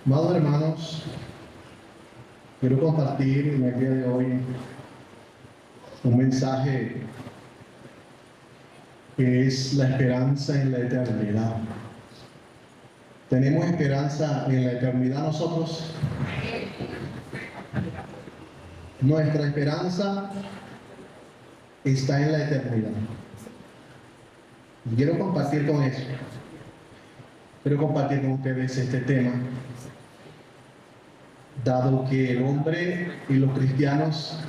Amados hermanos, quiero compartir en el día de hoy un mensaje que es la esperanza en la eternidad. ¿Tenemos esperanza en la eternidad nosotros? Nuestra esperanza está en la eternidad. Y quiero compartir con eso. Quiero compartir con ustedes este tema, dado que el hombre y los cristianos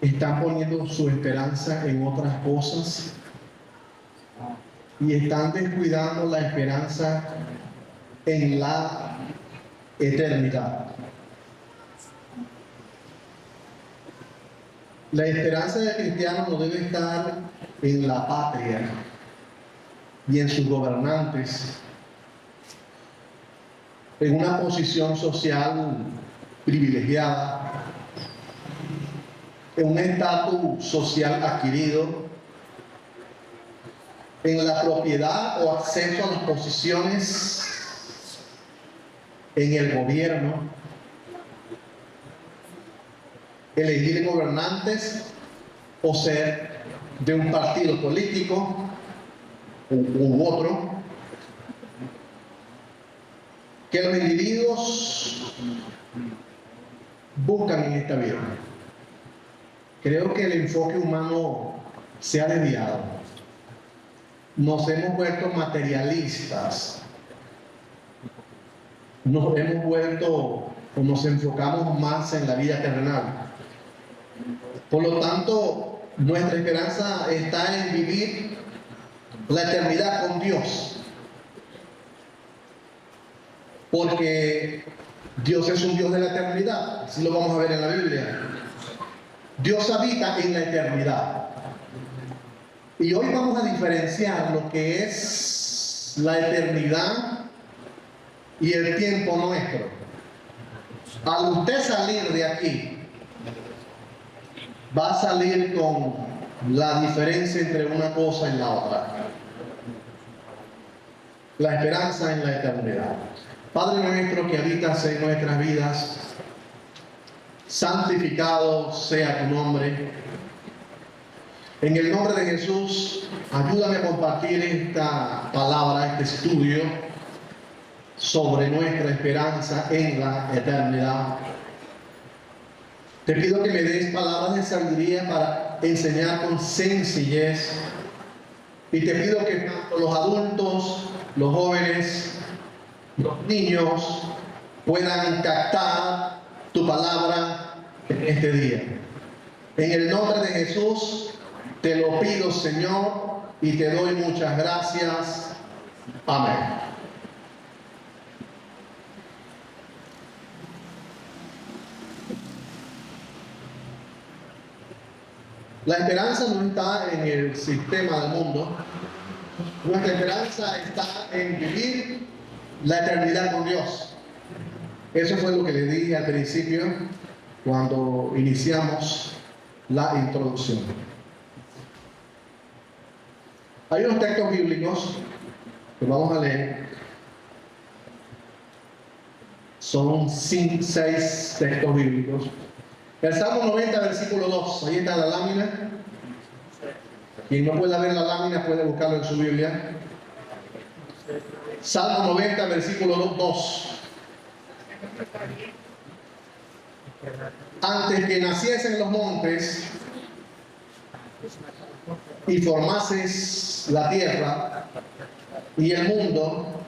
están poniendo su esperanza en otras cosas y están descuidando la esperanza en la eternidad. La esperanza del cristiano no debe estar en la patria y en sus gobernantes, en una posición social privilegiada, en un estatus social adquirido, en la propiedad o acceso a las posiciones en el gobierno, elegir gobernantes o ser de un partido político u otro, que los individuos buscan en esta vida. Creo que el enfoque humano se ha desviado. Nos hemos vuelto materialistas. Nos hemos vuelto o nos enfocamos más en la vida terrenal. Por lo tanto, nuestra esperanza está en vivir la eternidad con Dios. Porque Dios es un Dios de la eternidad, así lo vamos a ver en la Biblia. Dios habita en la eternidad. Y hoy vamos a diferenciar lo que es la eternidad y el tiempo nuestro. Al usted salir de aquí, va a salir con la diferencia entre una cosa y la otra. La esperanza en la eternidad. Padre nuestro que habitas en nuestras vidas, santificado sea tu nombre. En el nombre de Jesús, ayúdame a compartir esta palabra, este estudio sobre nuestra esperanza en la eternidad. Te pido que me des palabras de sabiduría para enseñar con sencillez. Y te pido que tanto los adultos, los jóvenes, los niños puedan captar tu palabra en este día. En el nombre de Jesús te lo pido, Señor, y te doy muchas gracias. Amén. La esperanza no está en el sistema del mundo. Nuestra esperanza está en vivir la eternidad con Dios. Eso fue lo que le dije al principio cuando iniciamos la introducción. Hay unos textos bíblicos que vamos a leer. Son 6 textos bíblicos. El Salmo 90, versículo 2. Ahí está la lámina. Quien no pueda ver la lámina puede buscarlo en su Biblia. Salmo 90, versículo 2. Antes que naciesen los montes y formases la tierra y el mundo,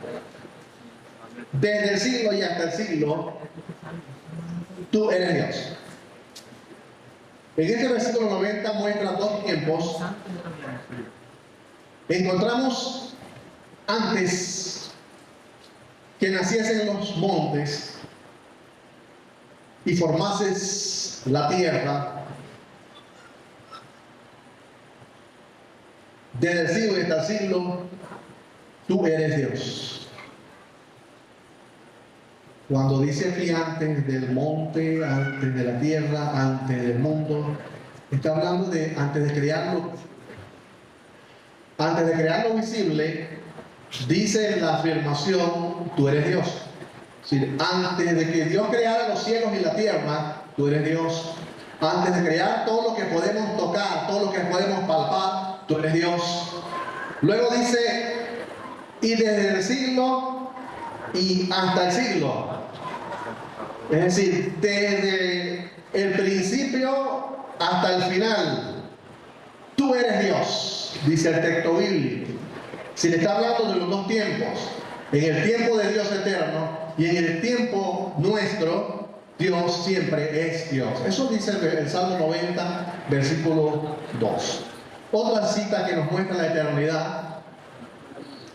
desde el siglo y hasta el siglo, tú eres Dios. En este versículo 90 muestra 2 tiempos. Encontramos antes que naciesen los montes y formases la tierra, desde el siglo y hasta el siglo, tú eres Dios. Cuando dice aquí antes del monte, antes de la tierra, antes del mundo, está hablando de antes de crearlo. Antes de crear lo visible, dice la afirmación, tú eres Dios. Sí, antes de que Dios creara los cielos y la tierra, tú eres Dios. Antes de crear todo lo que podemos tocar, todo lo que podemos palpar, tú eres Dios. Luego dice, y desde el siglo y hasta el siglo. Es decir, desde el principio hasta el final, tú eres Dios, dice el texto bíblico. Si le está hablando de los dos tiempos, en el tiempo de Dios eterno y en el tiempo nuestro, Dios siempre es Dios. Eso dice el Salmo 90, versículo 2. Otra cita que nos muestra la eternidad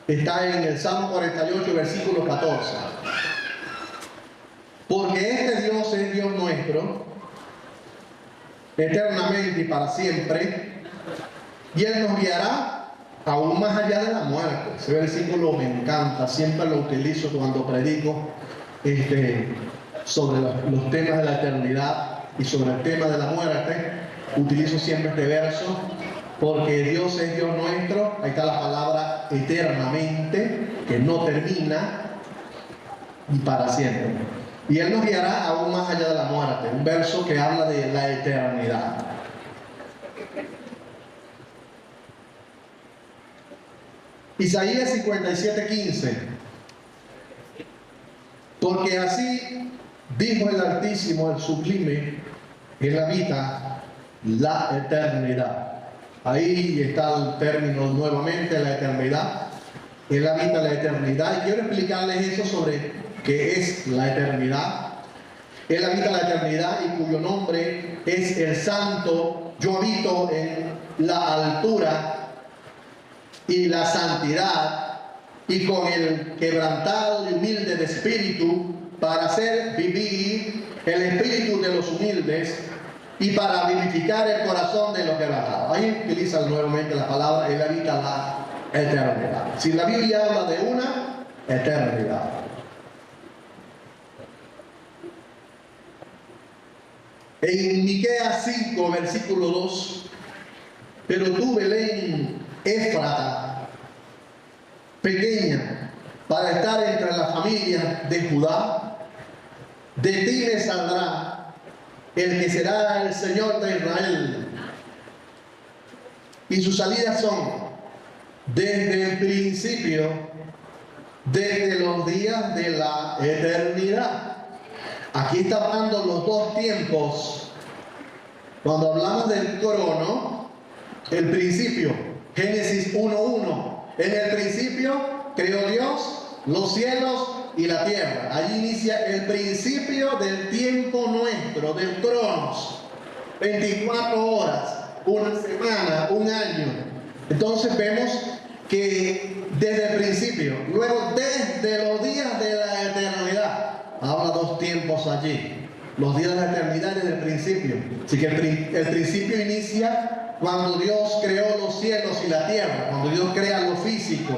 está en el Salmo 48, versículo 14. Porque este Dios es Dios nuestro, eternamente y para siempre, y Él nos guiará aún más allá de la muerte. Ese versículo me encanta, siempre lo utilizo cuando predico sobre los temas de la eternidad y sobre el tema de la muerte. Utilizo siempre este verso, porque Dios es Dios nuestro. Ahí está la palabra eternamente, que no termina, y para siempre. Y Él nos guiará aún más allá de la muerte. Un verso que habla de la eternidad. Isaías 57:15. Porque así dijo el Altísimo, el Sublime, Él habita la eternidad. Ahí está el término nuevamente, la eternidad. Él habita la eternidad. Y quiero explicarles eso sobre qué es la eternidad. Él habita la eternidad y cuyo nombre es el Santo. Yo habito en la altura y la santidad, y con el quebrantado y humilde de espíritu, para hacer vivir el espíritu de los humildes y para vivificar el corazón de los quebrantados. Ahí utiliza nuevamente la palabra, Él habita la eternidad. Si la Biblia habla de una eternidad. En Miqueas 5, versículo 2, pero tú, Belén Éfrata, pequeña, para estar entre las familias de Judá, de ti me saldrá el que será el Señor de Israel. Y sus salidas son desde el principio, desde los días de la eternidad. Aquí está hablando los dos tiempos. Cuando hablamos del crono, el principio, Génesis 1:1. En el principio creó Dios los cielos y la tierra. Allí inicia el principio del tiempo nuestro, del cronos. 24 horas, una semana, un año. Entonces vemos que desde el principio, luego desde los días de la eternidad, habla dos tiempos allí. Los días de la eternidad desde el principio. Así que el principio inicia cuando Dios creó los cielos y la tierra, cuando Dios crea lo físico.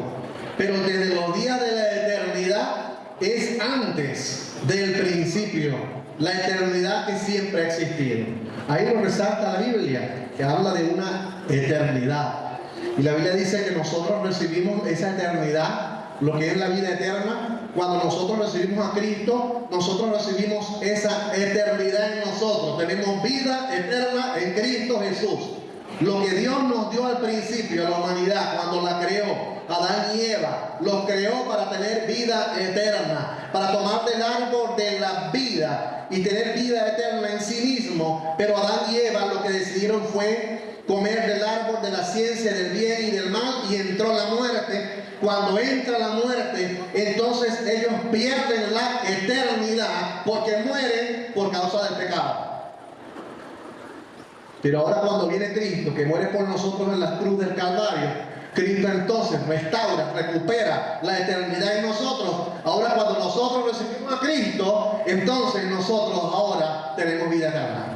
Pero desde los días de la eternidad es antes del principio, la eternidad que siempre ha existido. Ahí lo resalta la Biblia, que habla de una eternidad. Y la Biblia dice que nosotros recibimos esa eternidad, lo que es la vida eterna. Cuando nosotros recibimos a Cristo, nosotros recibimos esa eternidad en nosotros. Tenemos vida eterna en Cristo Jesús. Lo que Dios nos dio al principio a la humanidad, cuando la creó, Adán y Eva, los creó para tener vida eterna, para tomar del árbol de la vida y tener vida eterna en sí mismo. Pero Adán y Eva lo que decidieron fue comer del árbol de la ciencia del bien y del mal, y entró la muerte. Cuando entra la muerte, entonces ellos pierden la eternidad porque mueren por causa del pecado. Pero ahora cuando viene Cristo, que muere por nosotros en la cruz del Calvario, Cristo entonces restaura, recupera la eternidad en nosotros. Ahora cuando nosotros recibimos a Cristo, entonces nosotros ahora tenemos vida eterna.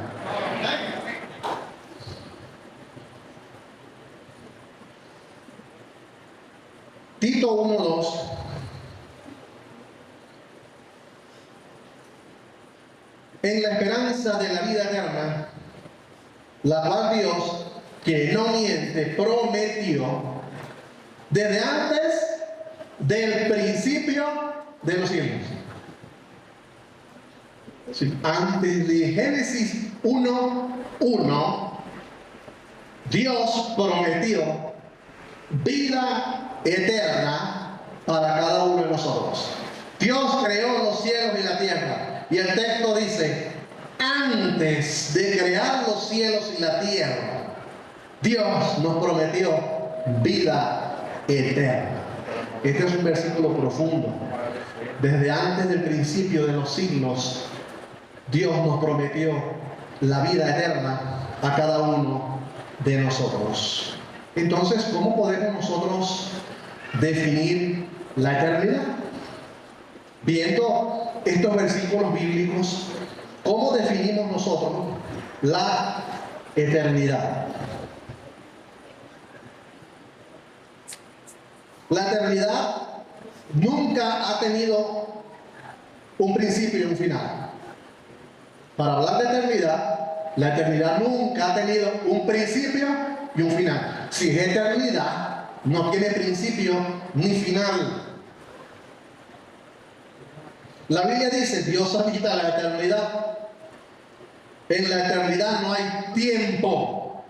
Tito 1:2. En la esperanza de la vida eterna, la cual Dios, que no miente, prometió desde antes del principio de los siglos. Sí, antes de Génesis 1:1, Dios prometió vida eterna para cada uno de nosotros. Dios creó los cielos y la tierra. Y el texto dice, antes de crear los cielos y la tierra, Dios nos prometió vida eterna. Este es un versículo profundo. Desde antes del principio de los siglos, Dios nos prometió la vida eterna a cada uno de nosotros. Entonces, ¿cómo podemos nosotros definir la eternidad? Viendo estos versículos bíblicos, ¿cómo definimos nosotros la eternidad? La eternidad nunca ha tenido un principio y un final. Para hablar de eternidad, la eternidad nunca ha tenido un principio y un final. Si es eternidad, no tiene principio ni final. La Biblia dice, Dios habita la eternidad. En la eternidad no hay tiempo.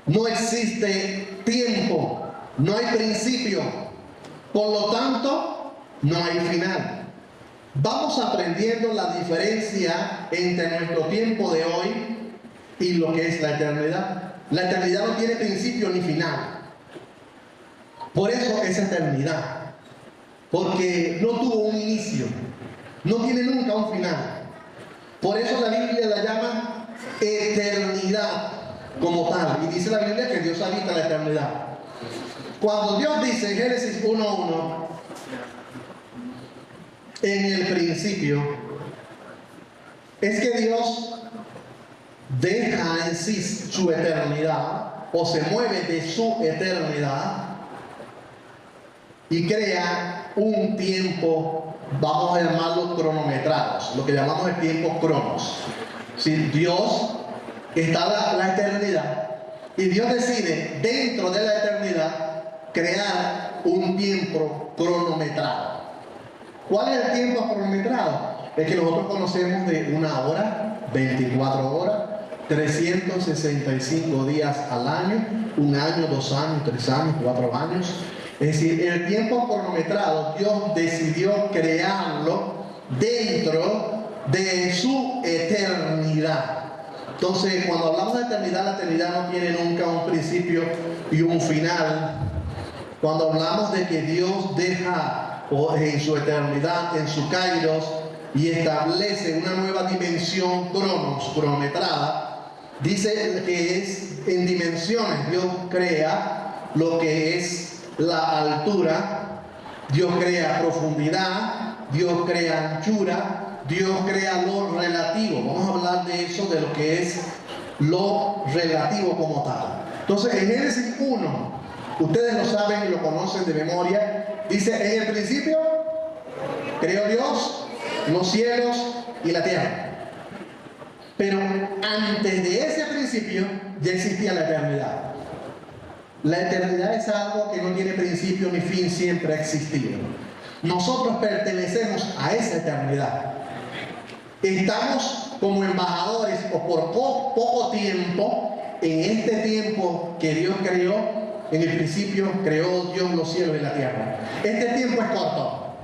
No existe tiempo. No hay principio. Por lo tanto, no hay final. Vamos aprendiendo la diferencia entre nuestro tiempo de hoy y lo que es la eternidad. La eternidad no tiene principio ni final. Por eso es eternidad. Porque no tuvo un inicio. No tiene nunca un final. Por eso la Biblia la llama eternidad como tal. Y dice la Biblia que Dios habita la eternidad. Cuando Dios dice en Génesis 1:1, en el principio, es que Dios deja en sí su eternidad o se mueve de su eternidad y crea un tiempo, vamos a llamarlo cronometrados, lo que llamamos el tiempo cronos. Si Dios está la eternidad y Dios decide dentro de la eternidad crear un tiempo cronometrado. ¿Cuál es el tiempo cronometrado? El que nosotros conocemos de 1 hora, 24 horas, 365 días al año, 1 año, 2 años, 3 años, 4 años. Es decir, el tiempo cronometrado, Dios decidió crearlo dentro de su eternidad. Entonces, cuando hablamos de eternidad, la eternidad no tiene nunca un principio y un final. Cuando hablamos de que Dios deja en su eternidad, en su kairos, y establece una nueva dimensión cronometrada, dice que es en dimensiones. Dios crea lo que es la altura, Dios crea profundidad, Dios crea anchura, Dios crea lo relativo. Vamos a hablar de eso, de lo que es lo relativo como tal. Entonces, en Génesis 1, ustedes lo saben y lo conocen de memoria, dice, en el principio creó Dios los cielos y la tierra. Pero antes de ese principio ya existía la eternidad. La eternidad es algo que no tiene principio ni fin, siempre ha existido. Nosotros pertenecemos a esa eternidad. Estamos como embajadores o por poco tiempo, en este tiempo que Dios creó. En el principio creó Dios los cielos y la tierra. Este tiempo es corto.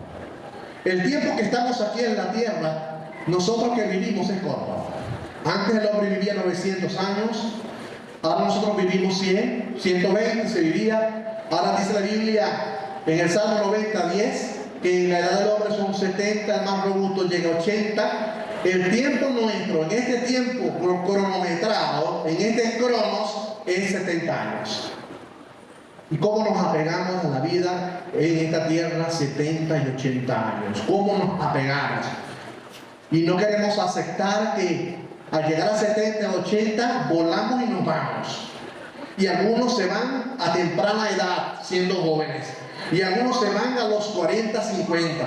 El tiempo que estamos aquí en la tierra, nosotros que vivimos es corto. Antes el hombre vivía 900 años, ahora nosotros vivimos 100, 120 se vivía. Ahora dice la Biblia en el Salmo 90:10 que la edad del hombre son 70, el más robusto llega a 80. El tiempo nuestro, en este tiempo cronometrado, en este cronos, es 70 años. ¿Y cómo nos apegamos a la vida en esta tierra 70 y 80 años? ¿Cómo nos apegamos? Y no queremos aceptar que al llegar a 70, 80, volamos y nos vamos. Y algunos se van a temprana edad, siendo jóvenes. Y algunos se van a los 40, 50.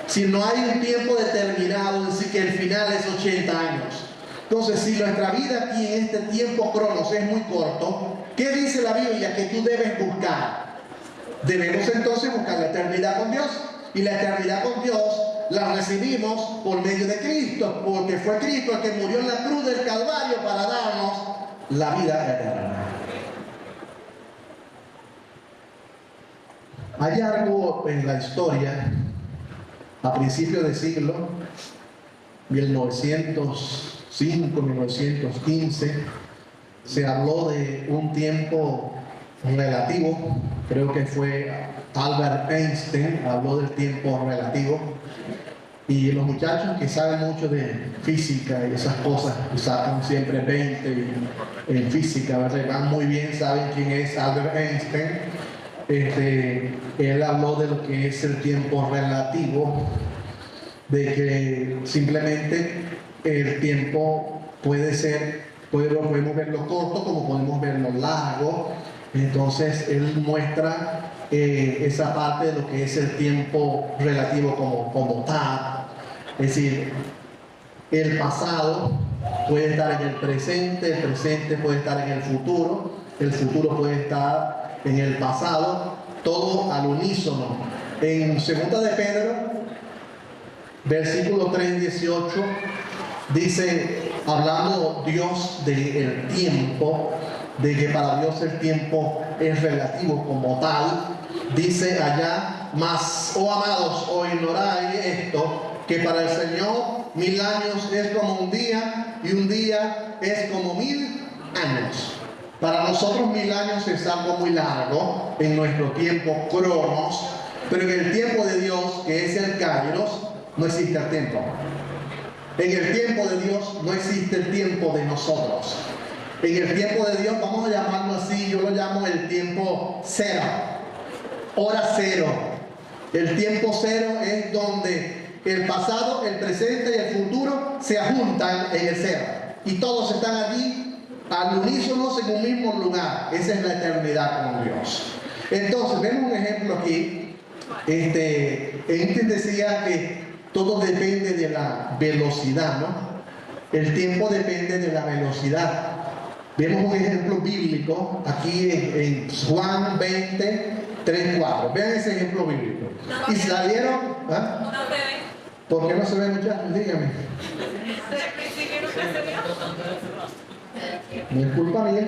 Si no hay un tiempo determinado, es decir, que el final es 80 años. Entonces, si nuestra vida aquí en este tiempo cronos es muy corto, ¿qué dice la Biblia que tú debes buscar? Debemos entonces buscar la eternidad con Dios. Y la eternidad con Dios la recibimos por medio de Cristo, porque fue Cristo el que murió en la cruz del Calvario para darnos la vida eterna. Hay algo en la historia, a principios del siglo 1905, 1915, se habló de un tiempo relativo. Creo que fue Albert Einstein, habló del tiempo relativo. Y los muchachos que saben mucho de física y esas cosas, sacan siempre 20 en física, ¿verdad? Van muy bien, saben quién es Albert Einstein. Él habló de lo que es el tiempo relativo, de que simplemente el tiempo puede ser, podemos verlo corto como podemos verlo largo. Entonces él muestra esa parte de lo que es el tiempo relativo como tal. Es decir, el pasado puede estar en el presente puede estar en el futuro puede estar en el pasado, todo al unísono. En 2 de Pedro, versículo 3-18, dice, hablando Dios del tiempo, de que para Dios el tiempo es relativo como tal, dice allá, mas, oh amados, o ignoráis esto, que para el Señor 1000 años es como un día, y un día es como 1000 años. Para nosotros 1000 años es algo muy largo en nuestro tiempo cronos, pero en el tiempo de Dios, que es el kairos, no existe el tiempo. En el tiempo de Dios no existe el tiempo de nosotros. En el tiempo de Dios, vamos a llamarlo así, yo lo llamo el tiempo cero, hora cero. El tiempo cero es donde el pasado, el presente y el futuro se juntan en el cero. Y todos están allí al unísono en un mismo lugar. Esa es la eternidad con Dios. Entonces, vemos un ejemplo aquí. Einstein decía que todo depende de la velocidad, ¿no? El tiempo depende de la velocidad. Vemos un ejemplo bíblico aquí en Juan 20:3-4. Vean ese ejemplo bíblico. Y salieron. ¿Ah? ¿Por qué no se ve, muchachos? Dígame. No es culpa mía.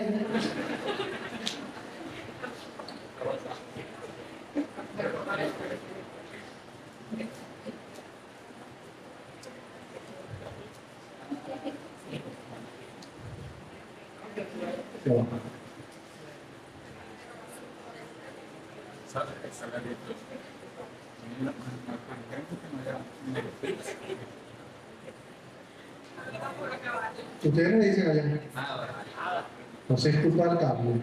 Ustedes me dicen allá. No se escucha el cable.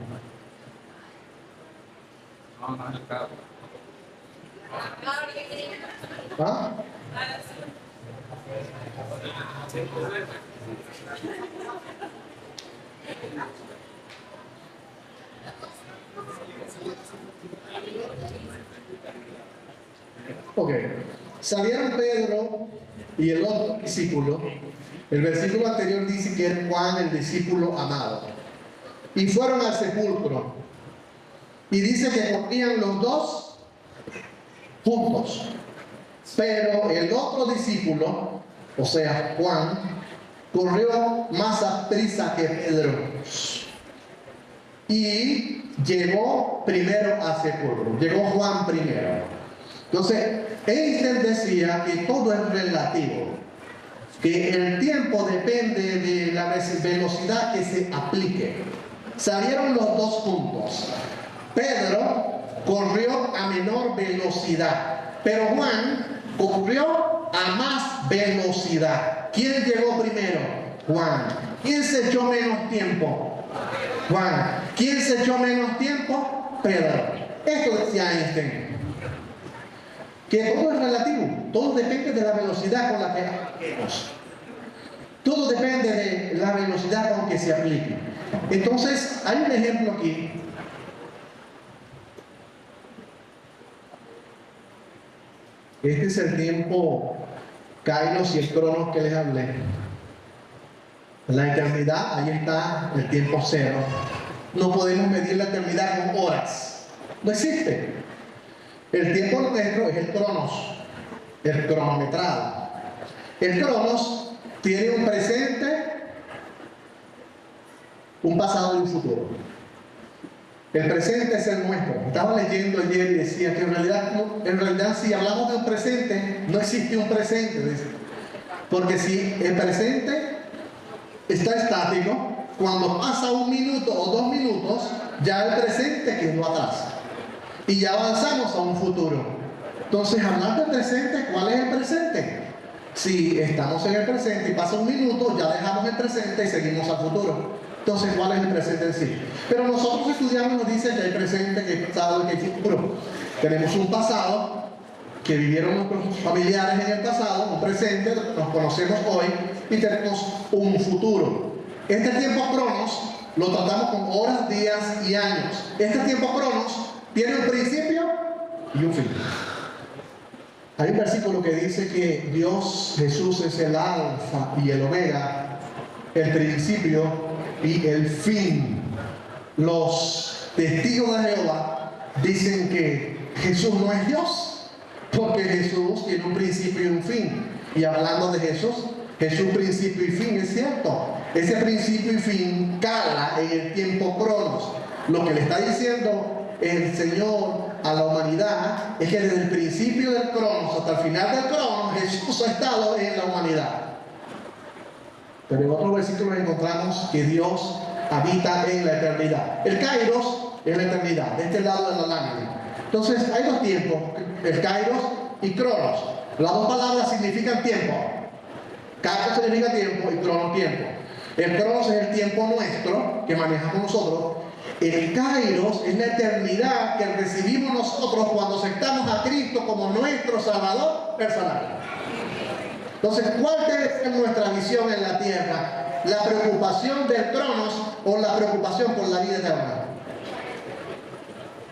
¿Ah? Ok. Salieron Pedro y el otro discípulo. El versículo anterior dice que es Juan, el discípulo amado. Y fueron al sepulcro. Y dice que corrían los dos juntos. Pero el otro discípulo, o sea, Juan, corrió más a prisa que Pedro. Y llegó primero al sepulcro. Llegó Juan primero. Entonces, Einstein decía que todo es relativo. Que el tiempo depende de la velocidad que se aplique. Salieron los dos juntos. Pedro corrió a menor velocidad, pero Juan corrió a más velocidad. ¿Quién llegó primero? Juan. ¿Quién se echó menos tiempo? Juan. ¿Quién se echó menos tiempo? Pedro. Esto decía Einstein. Que todo es relativo, todo depende de la velocidad con la que apliquemos. Todo depende de la velocidad con que se aplique. Entonces, hay un ejemplo aquí. Este es el tiempo Kairos y el Cronos que les hablé. La eternidad, ahí está el tiempo cero. No podemos medir la eternidad con horas. No existe. El tiempo nuestro es el Cronos. el cronometrado. El cronos tiene un presente, un pasado y un futuro. El presente es el nuestro. Estaba leyendo ayer y decía que en realidad si hablamos de un presente, no existe un presente. Porque si el presente está estático, cuando pasa 1 minuto o 2 minutos, ya el presente quedó atrás. Y ya avanzamos a un futuro. Entonces, hablar del presente, ¿cuál es el presente? Si estamos en el presente y pasa 1 minuto, ya dejamos el presente y seguimos al futuro. Entonces, ¿cuál es el presente en sí? Pero nosotros estudiamos, nos dicen que hay presente, que hay pasado y que hay futuro. Tenemos un pasado que vivieron nuestros familiares en el pasado, un presente, nos conocemos hoy, y tenemos un futuro. Este tiempo cronos lo tratamos con horas, días y años. Este tiempo cronos tiene un principio y un fin. Hay un versículo que dice que Dios, Jesús, es el alfa y el omega, el principio y el fin. Los testigos de Jehová dicen que Jesús no es Dios, porque Jesús tiene un principio y un fin. Y hablando de Jesús, Jesús principio y fin, es cierto. Ese principio y fin cala en el tiempo cronos. Lo que le está diciendo el Señor a la humanidad es que desde el principio del cronos hasta el final del cronos, Jesús ha estado en la humanidad. Pero en otros versículos encontramos que Dios habita en la eternidad. El Kairos es la eternidad, de este lado de la lámina. Entonces hay dos tiempos, el Kairos y Cronos. Las dos palabras significan tiempo. Kairos significa tiempo y Cronos tiempo. El Cronos es el tiempo nuestro que manejamos nosotros. El Kairos es la eternidad que recibimos nosotros cuando aceptamos a Cristo como nuestro Salvador personal. Entonces, ¿cuál debe ser nuestra visión en la tierra? ¿La preocupación del Cronos o la preocupación por la vida eterna?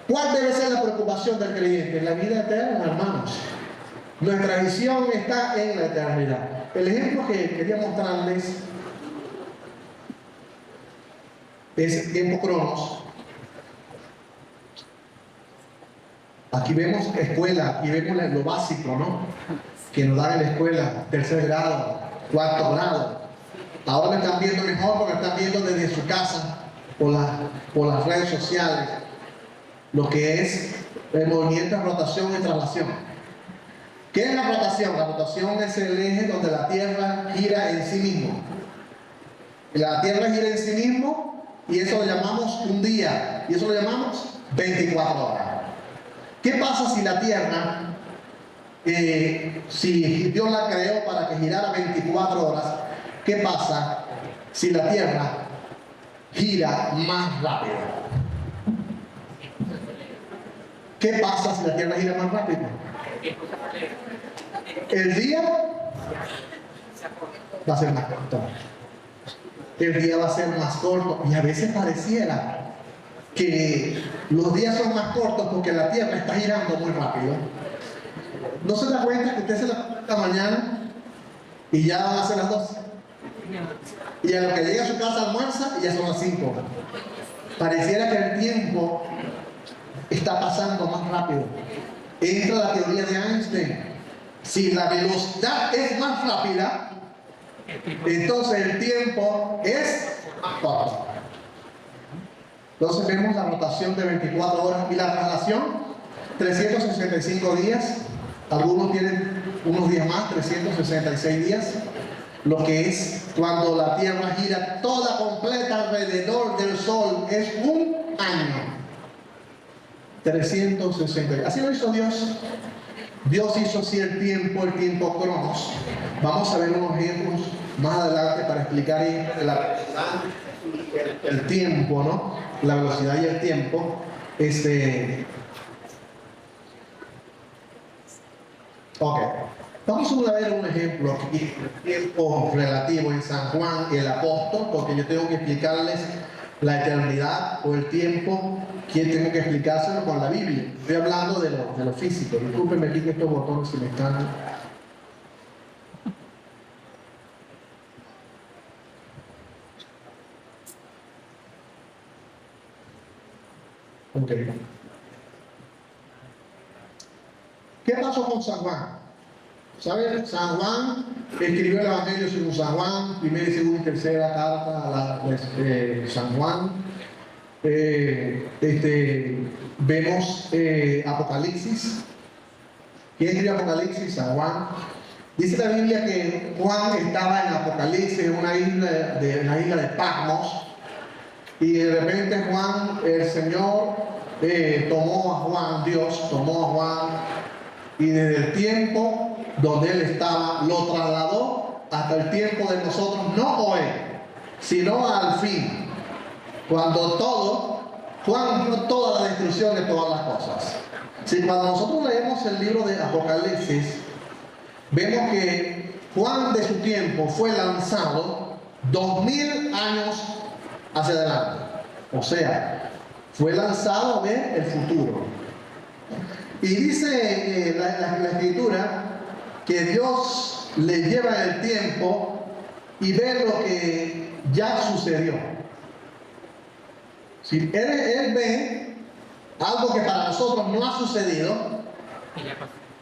¿Cuál debe ser la preocupación del creyente? La vida eterna, hermanos. Nuestra visión está en la eternidad. El ejemplo que quería mostrarles es el tiempo cronos. Aquí vemos escuela, aquí vemos lo básico, ¿no? Que nos dan en la escuela, 3er grado, 4º grado. Ahora me están viendo mejor porque me están viendo desde su casa, por las redes sociales, lo que es el movimiento de rotación y traslación. ¿Qué es la rotación? La rotación es el eje donde la Tierra gira en sí mismo. La Tierra gira en sí mismo y eso lo llamamos un día, y eso lo llamamos 24 horas. ¿Qué pasa si la Tierra, si Dios la creó para que girara 24 horas, qué pasa si la Tierra gira más rápido? ¿Qué pasa si la Tierra gira más rápido? El día va a ser más corto. El día va a ser más corto. Y a veces pareciera que los días son más cortos porque la Tierra está girando muy rápido. ¿No se da cuenta que usted se levanta esta mañana y ya van a ser las 12? Y a lo que llega a su casa almuerza y ya son las 5. Pareciera que el tiempo está pasando más rápido. Entra la teoría de Einstein. Si la velocidad es más rápida, entonces el tiempo es más corto. Entonces vemos la rotación de 24 horas y la traslación, 365 días. Algunos tienen unos días más, 366 días. Lo que es cuando la Tierra gira toda completa alrededor del Sol es un año. 360. Así lo hizo Dios. Dios hizo así el tiempo cronos. Vamos a ver unos ejemplos más adelante para explicar la velocidad y el tiempo, ¿no? La velocidad y el tiempo. Ok. Vamos a ver un ejemplo aquí, tiempo relativo en San Juan y el apóstol, porque yo tengo que explicarles la eternidad o el tiempo, que tengo que explicárselo con la Biblia. Estoy hablando de lo físico. Discúlpenme aquí que estos botones se me están... Ok. ¿Qué pasó con San Juan? ¿Saben? San Juan escribió el Evangelio según San Juan, primera y segunda y tercera carta a San Juan. Vemos Apocalipsis. ¿Quién escribió Apocalipsis? San Juan. Dice la Biblia que Juan estaba en Apocalipsis, en una isla de Patmos, y de repente Juan, el Señor tomó a Juan, Dios tomó a Juan, y desde el tiempo donde él estaba lo trasladó hasta el tiempo de nosotros, no hoy, sino al fin, cuando Juan vio toda la destrucción de todas las cosas. Si cuando nosotros leemos el libro de Apocalipsis, vemos que Juan de su tiempo fue lanzado 2000 años hacia adelante. O sea, fue lanzado del futuro. Y dice la Escritura que Dios le lleva el tiempo y ve lo que ya sucedió. Si él ve algo que para nosotros no ha sucedido,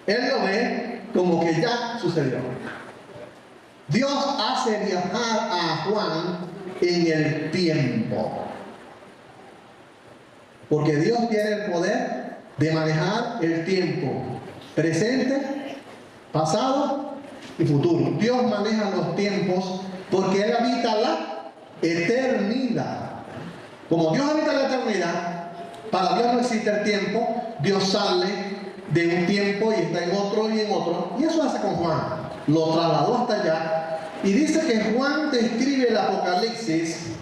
él lo ve como que ya sucedió. Dios hace viajar a Juan en el tiempo, porque Dios tiene el poder de manejar el tiempo presente, pasado y futuro. Dios maneja los tiempos porque Él habita la eternidad. Como Dios habita la eternidad, para Dios no existe el tiempo. Dios sale de un tiempo y está en otro y en otro. Y eso hace con Juan. Lo trasladó hasta allá. Y dice que Juan describe el Apocalipsis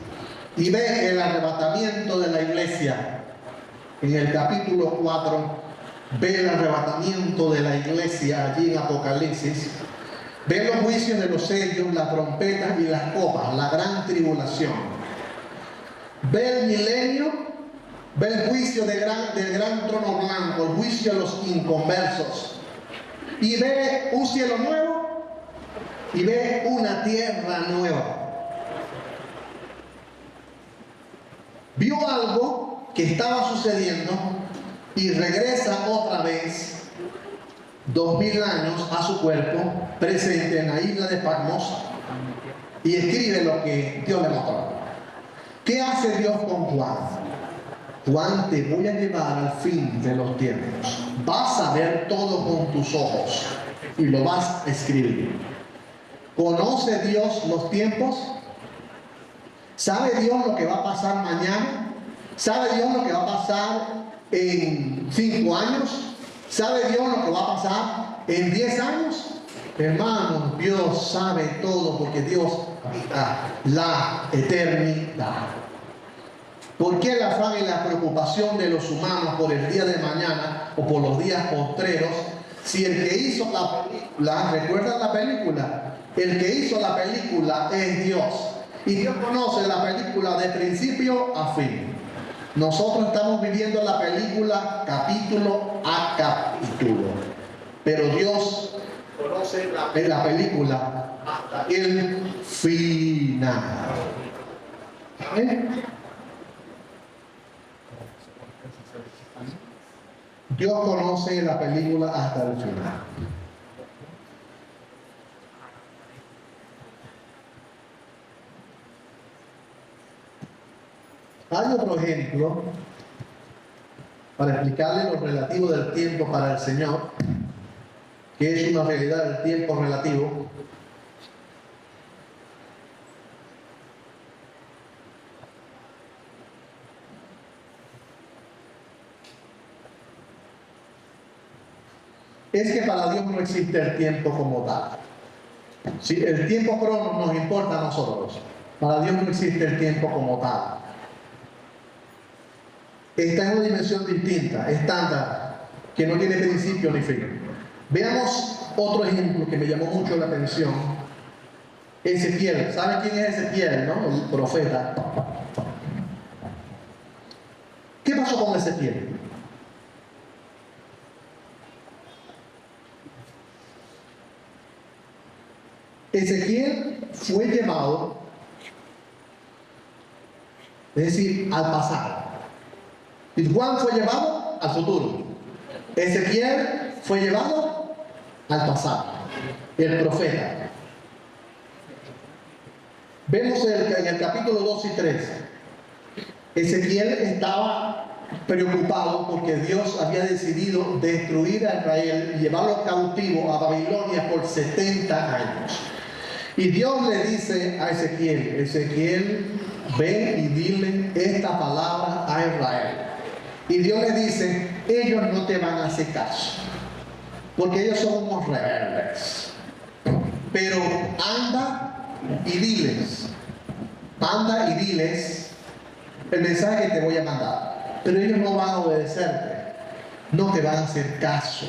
y ve el arrebatamiento de la iglesia. En el capítulo 4 ve el arrebatamiento de la iglesia allí en Apocalipsis. Ve los juicios de los sellos, las trompetas y las copas, la gran tribulación. Ve el milenio, ve el juicio del gran trono blanco, el juicio de los inconversos. Y ve un cielo nuevo y ve una tierra nueva. Vio algo que estaba sucediendo y regresa otra vez 2000 años a su cuerpo presente en la isla de Patmos y escribe lo que Dios le mostró. ¿Qué hace Dios con Juan? Juan, te voy a llevar al fin de los tiempos. Vas a ver todo con tus ojos y lo vas a escribir. ¿Conoce Dios los tiempos? ¿Sabe Dios lo que va a pasar mañana? ¿Sabe Dios lo que va a pasar en 5 años? ¿Sabe Dios lo que va a pasar en 10 años? Hermanos, Dios sabe todo porque Dios habita la eternidad. ¿Por qué el afán y la preocupación de los humanos por el día de mañana o por los días postreros? Si el que hizo la película, ¿recuerdan la película? El que hizo la película es Dios. Y Dios conoce la película de principio a fin. Nosotros estamos viviendo la película capítulo a capítulo. Pero Dios conoce la película hasta el final. ¿Saben? Dios conoce la película hasta el final. Hay otro ejemplo para explicarle lo relativo del tiempo para el Señor, que es una realidad del tiempo relativo. Es que para Dios no existe el tiempo como tal. Si el tiempo crono nos importa a nosotros, para Dios no existe el tiempo como tal. Está en una dimensión distinta, estándar, que no tiene principio ni fin. Veamos otro ejemplo que me llamó mucho la atención. Ezequiel. ¿Saben quién es Ezequiel, no? El profeta. ¿Qué pasó con Ezequiel? Ezequiel fue llevado, es decir, al pasado. Y Juan fue llevado al futuro. Ezequiel fue llevado al pasado. el profeta. Vemos en el capítulo 2 y 3, Ezequiel estaba preocupado porque Dios había decidido destruir a Israel y llevarlo cautivo a Babilonia por 70 años. Y Dios le dice a Ezequiel: Ezequiel, ven y dile esta palabra a Israel. Y Dios le dice: ellos no te van a hacer caso, porque ellos son unos rebeldes. Pero anda y diles el mensaje que te voy a mandar. Pero ellos no van a obedecerte, no te van a hacer caso.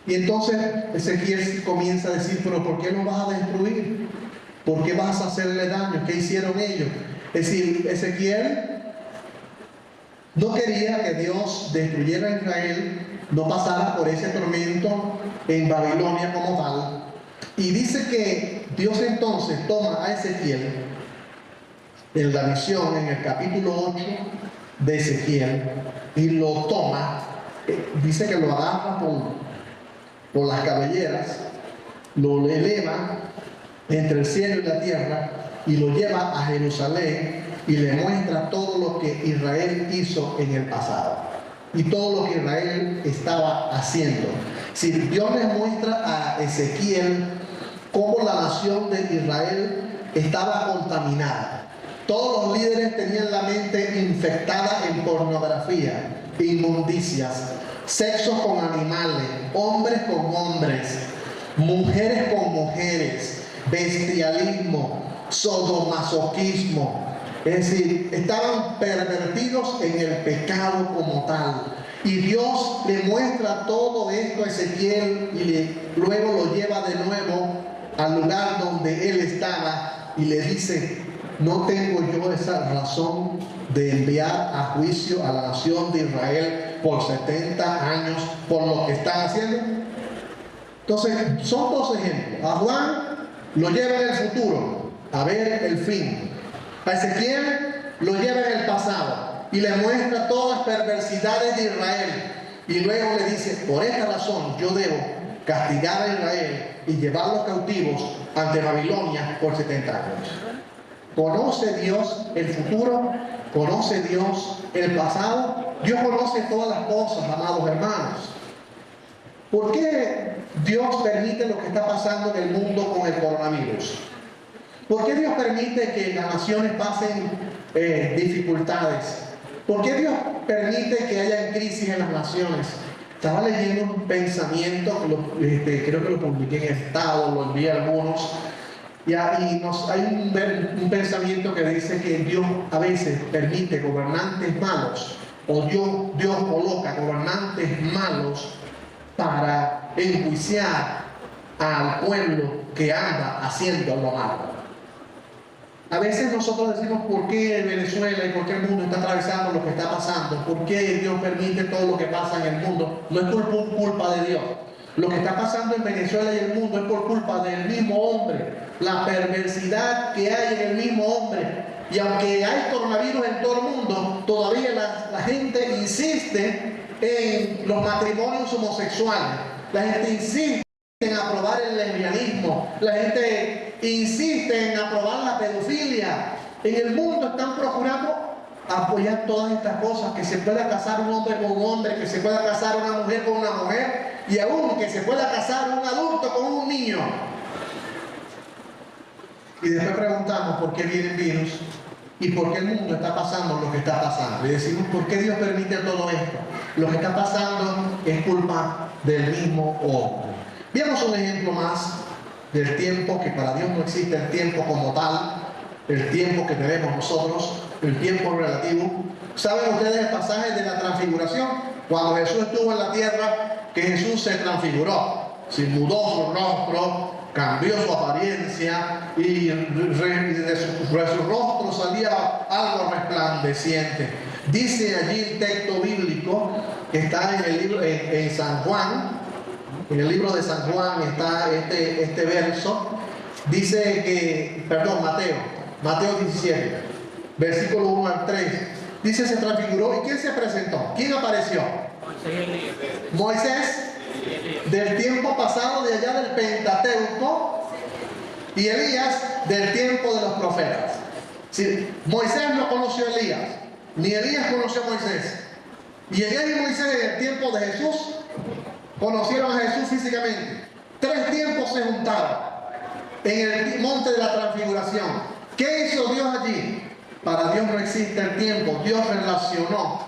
Y entonces Ezequiel comienza a decir: pero ¿por qué los vas a destruir? ¿Por qué vas a hacerle daño? ¿Qué hicieron ellos? Es decir, Ezequiel no quería que Dios destruyera a Israel, no pasara por ese tormento en Babilonia como tal. Y dice que Dios entonces toma a Ezequiel en la visión, en el capítulo 8 de Ezequiel, y lo toma, dice que lo agarra por las cabelleras, lo eleva entre el cielo y la tierra y lo lleva a Jerusalén y le muestra todo lo que Israel hizo en el pasado y todo lo que Israel estaba haciendo. Si Dios le muestra a Ezequiel cómo la nación de Israel estaba contaminada. Todos los líderes tenían la mente infectada en pornografía, inmundicias, sexo con animales, hombres con hombres, mujeres con mujeres, bestialismo, sadomasoquismo. Es decir, estaban pervertidos en el pecado como tal. Y Dios le muestra todo esto a Ezequiel y luego lo lleva de nuevo al lugar donde él estaba y le dice: ¿no tengo yo esa razón de enviar a juicio a la nación de Israel por 70 años por lo que están haciendo? Entonces, son dos ejemplos. A Juan lo lleva en el futuro a ver el fin. A Ezequiel lo lleva en el pasado y le muestra todas las perversidades de Israel. Y luego le dice: por esta razón yo debo castigar a Israel y llevarlos cautivos ante Babilonia por 70 años. ¿Conoce Dios el futuro? ¿Conoce Dios el pasado? Dios conoce todas las cosas, amados hermanos. ¿Por qué Dios permite lo que está pasando en el mundo con el coronavirus? ¿Por qué Dios permite que las naciones pasen dificultades? ¿Por qué Dios permite que haya crisis en las naciones? Estaba leyendo un pensamiento, creo que lo publiqué en Estado, lo envié a algunos, y hay un pensamiento que dice que Dios a veces permite gobernantes malos, o Dios coloca gobernantes malos para enjuiciar al pueblo que anda haciendo lo malo. A veces nosotros decimos: ¿por qué Venezuela y por qué el mundo está atravesando lo que está pasando? ¿Por qué Dios permite todo lo que pasa en el mundo? No es por culpa de Dios. Lo que está pasando en Venezuela y el mundo es por culpa del mismo hombre, la perversidad que hay en el mismo hombre. Y aunque hay coronavirus en todo el mundo, todavía la gente insiste en los matrimonios homosexuales. La gente insiste en aprobar el lesbianismo. La gente insiste en aprobar la pedofilia. En el mundo están procurando apoyar todas estas cosas: que se pueda casar un hombre con un hombre, que se pueda casar una mujer con una mujer, y aún que se pueda casar un adulto con un niño. Y después preguntamos por qué viene el virus y por qué el mundo está pasando lo que está pasando. Y decimos: ¿por qué Dios permite todo esto? Lo que está pasando es culpa del mismo hombre. Veamos un ejemplo más del tiempo, que para Dios no existe el tiempo como tal, el tiempo que tenemos nosotros, el tiempo relativo. ¿Saben ustedes el pasaje de la transfiguración? Cuando Jesús estuvo en la tierra, que Jesús se transfiguró, se mudó su rostro, cambió su apariencia y de su rostro salía algo resplandeciente. Dice allí el texto bíblico que está en el libro, en San Juan. En el libro de San Juan está este verso. Dice que, Mateo 17, versículo 1 al 3. Dice: se transfiguró. ¿Y quién se presentó? ¿Quién apareció? Moisés del tiempo pasado de allá del Pentateuco, y Elías del tiempo de los profetas. Sí, Moisés no conoció a Elías, ni Elías conoció a Moisés. Y Elías y Moisés en el tiempo de Jesús conocieron a Jesús físicamente. 3 tiempos se juntaron en el monte de la transfiguración. ¿Qué hizo Dios allí? Para Dios no existe el tiempo. Dios relacionó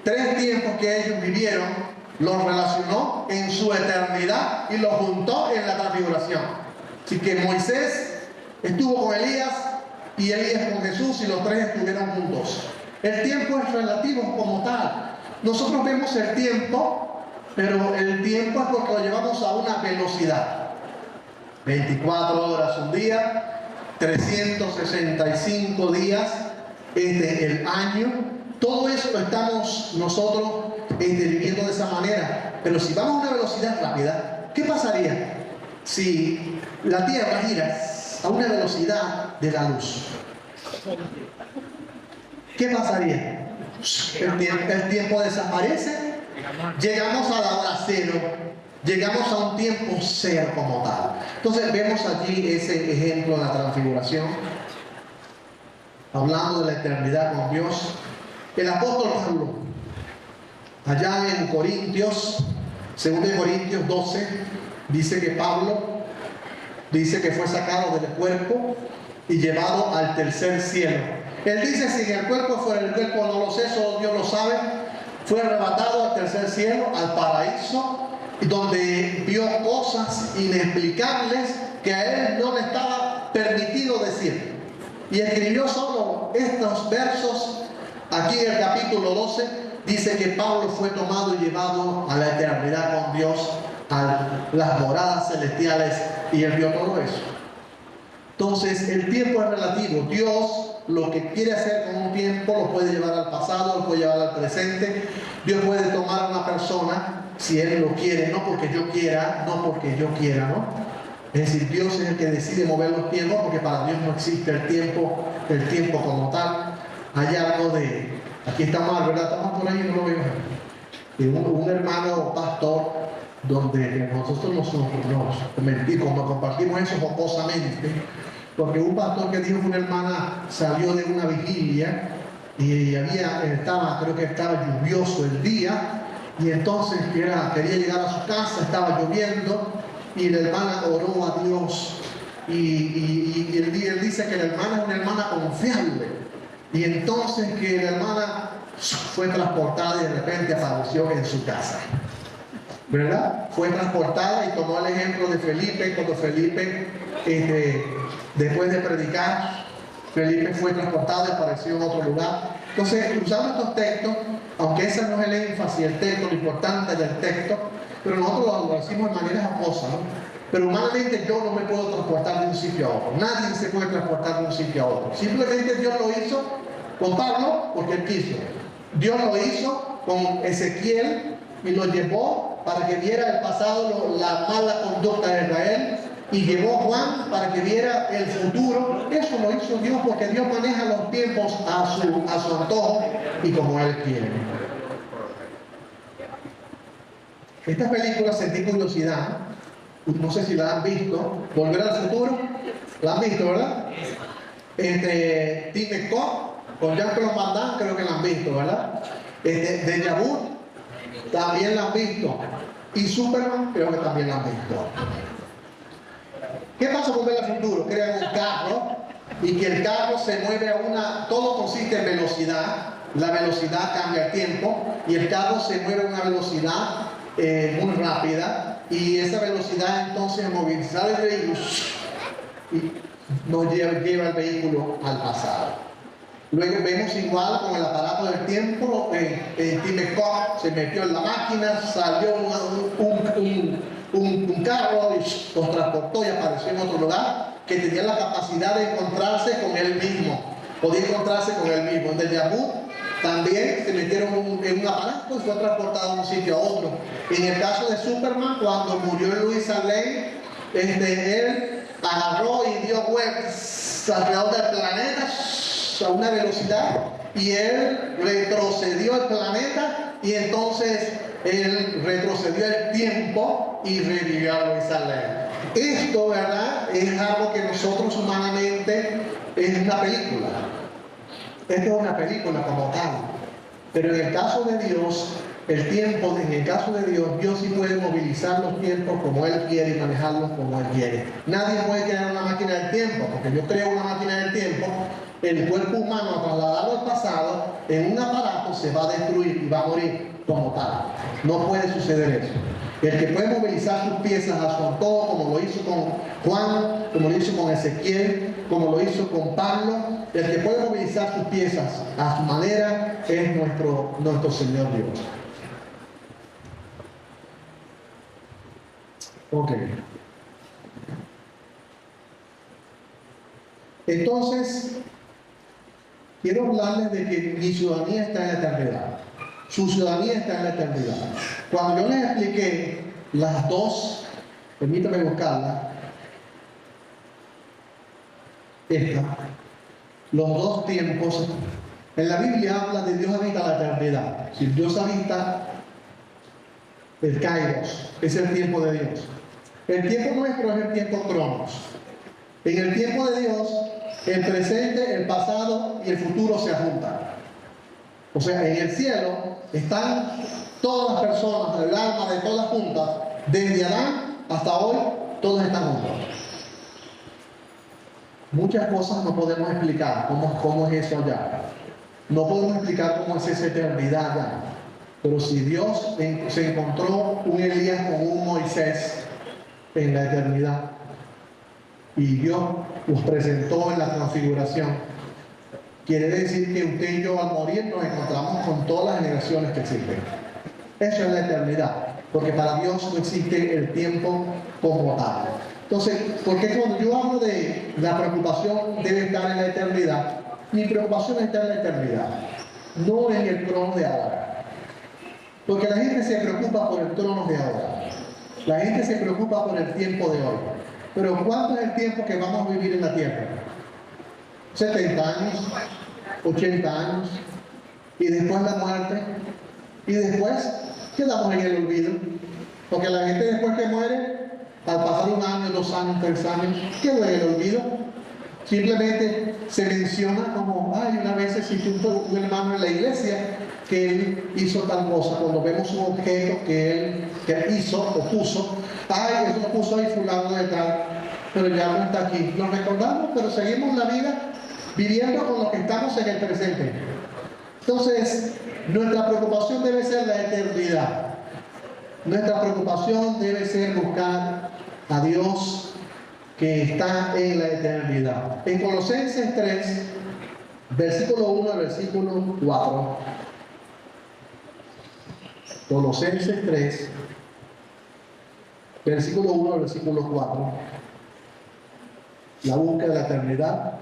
3 tiempos que ellos vivieron, los relacionó en su eternidad y los juntó en la transfiguración. Así que Moisés estuvo con Elías y Elías con Jesús, y los 3 estuvieron juntos. El tiempo es relativo como tal. Nosotros vemos el tiempo, pero el tiempo es porque lo llevamos a una velocidad. 24 horas un día, 365 días el año. Todo eso lo estamos nosotros viviendo de esa manera. Pero si vamos a una velocidad rápida, ¿qué pasaría si la Tierra gira a una velocidad de la luz? ¿Qué pasaría? El tiempo desaparece, llegamos a la hora cero, llegamos a un tiempo cero como tal. Entonces vemos allí ese ejemplo de la transfiguración, hablando de la eternidad con Dios. El apóstol Pablo, allá en Corintios, 2 Corintios 12, dice que Pablo dice que fue sacado del cuerpo y llevado al tercer cielo. Él dice, si en el cuerpo fuera el cuerpo, no lo sé, solo Dios lo sabe. Fue arrebatado al tercer cielo, al paraíso, donde vio cosas inexplicables que a él no le estaba permitido decir. Y escribió solo estos versos. Aquí en el capítulo 12 dice que Pablo fue tomado y llevado a la eternidad con Dios, a las moradas celestiales, y él vio todo eso. Entonces el tiempo es relativo. Dios lo que quiere hacer con un tiempo lo puede llevar al pasado, lo puede llevar al presente. Dios puede tomar a una persona si Él lo quiere, no porque yo quiera, no porque yo quiera, ¿no? Es decir, Dios es el que decide mover los tiempos, porque para Dios no existe el tiempo como tal. Hay algo de, aquí está mal, ¿verdad? Estamos por ahí, no lo veo. Un hermano pastor, donde nosotros nos compartimos eso jocosamente, porque un pastor que dijo que una hermana salió de una vigilia y creo que estaba lluvioso el día, y entonces quería llegar a su casa, estaba lloviendo, y la hermana oró a Dios, y él dice que la hermana es una hermana confiable, y entonces que la hermana fue transportada y de repente apareció en su casa, ¿verdad? Fue transportada, y tomó el ejemplo de Felipe, cuando Felipe después de predicar, Felipe fue transportado y apareció en otro lugar. Entonces, usando estos textos, aunque ese no es el énfasis, el texto, lo importante del texto, pero nosotros lo decimos de manera jocosa, ¿no? Pero humanamente yo no me puedo transportar de un sitio a otro. Nadie se puede transportar de un sitio a otro. Simplemente Dios lo hizo con Pablo porque Él quiso. Dios lo hizo con Ezequiel y lo llevó para que viera el pasado, la mala conducta de Israel. Y llevó a Juan para que viera el futuro. Eso lo hizo Dios, porque Dios maneja los tiempos a su antojo y como Él quiere. Esta película sentí curiosidad, no sé si la han visto, Volver al Futuro. La han visto, ¿verdad? Tim Scott con Jean-Claude Van Damme, creo que la han visto, ¿verdad? Deja Vu también la han visto, y Superman creo que también la han visto. ¿Qué pasa con Volver al Futuro? Crean un carro, y que el carro se mueve todo consiste en velocidad. La velocidad cambia el tiempo, y el carro se mueve a una velocidad muy rápida, y esa velocidad entonces movilizar el vehículo y nos lleva el vehículo al pasado. Luego vemos igual con el aparato del tiempo. Tim Scott se metió en la máquina, salió un carro y los transportó y apareció en otro lugar, que tenía la capacidad de encontrarse con él mismo. Podía encontrarse con él mismo. En Deja Vu también se metieron en un aparato y fue transportado de un sitio a otro. En el caso de Superman, cuando murió Luisa Lane, él agarró y dio vueltas alrededor del planeta a una velocidad, y él retrocedió el planeta y entonces él retrocedió el tiempo y revivió a Jerusalén. Esto, ¿verdad?, es algo que nosotros humanamente es una película. Esto es una película como tal. Pero en el caso de Dios, el tiempo, en el caso de Dios, Dios sí puede movilizar los tiempos como Él quiere y manejarlos como Él quiere. Nadie puede crear una máquina del tiempo, porque yo creo una máquina del tiempo, el cuerpo humano, a trasladarlo al pasado, en un aparato se va a destruir y va a morir como tal. No puede suceder eso. El que puede movilizar sus piezas a su antojo, como lo hizo con Juan, como lo hizo con Ezequiel, como lo hizo con Pablo, el que puede movilizar sus piezas a su manera es nuestro Señor Dios. Ok. Entonces, quiero hablarles de que mi ciudadanía está en la eternidad. Su ciudadanía está en la eternidad. Cuando yo les expliqué las dos, permítame buscarla, los dos tiempos, en la Biblia habla de Dios habita la eternidad. Si Dios habita el Kairos, es el tiempo de Dios. El tiempo nuestro es el tiempo Cronos. En el tiempo de Dios, el presente, el pasado y el futuro se juntan. O sea, en el cielo están todas las personas, el alma de todas juntas, desde Adán hasta hoy, todos están juntos. Muchas cosas no podemos explicar cómo es eso allá. No podemos explicar cómo es esa eternidad allá. Pero si Dios se encontró un Elías con un Moisés en la eternidad y Dios los presentó en la transfiguración, quiere decir que usted y yo al morir nos encontramos con todas las generaciones que existen. Eso es la eternidad, porque para Dios no existe el tiempo como tal. Entonces, porque cuando yo hablo de la preocupación debe estar en la eternidad, mi preocupación está en la eternidad, no en el trono de ahora. Porque la gente se preocupa por el trono de ahora. La gente se preocupa por el tiempo de hoy. Pero ¿cuánto es el tiempo que vamos a vivir en la tierra? 70 años, 80 años, y después la muerte, y después quedamos en el olvido. Porque la gente después que muere, al pasar 1 año, 2 años, 3 años, quedó en el olvido. Simplemente se menciona como, ay, una vez existió un hermano en la iglesia que él hizo tal cosa. Cuando vemos un objeto que él hizo o puso, ay, eso lo puso ahí fulano de tal, pero ya no está aquí. Nos recordamos, pero seguimos la vida viviendo con lo que estamos en el presente. Entonces, nuestra preocupación debe ser la eternidad. Nuestra preocupación debe ser buscar a Dios que está en la eternidad. En Colosenses 3, versículo 1 al versículo 4. Colosenses 3, versículo 1 al versículo 4. La búsqueda de la eternidad.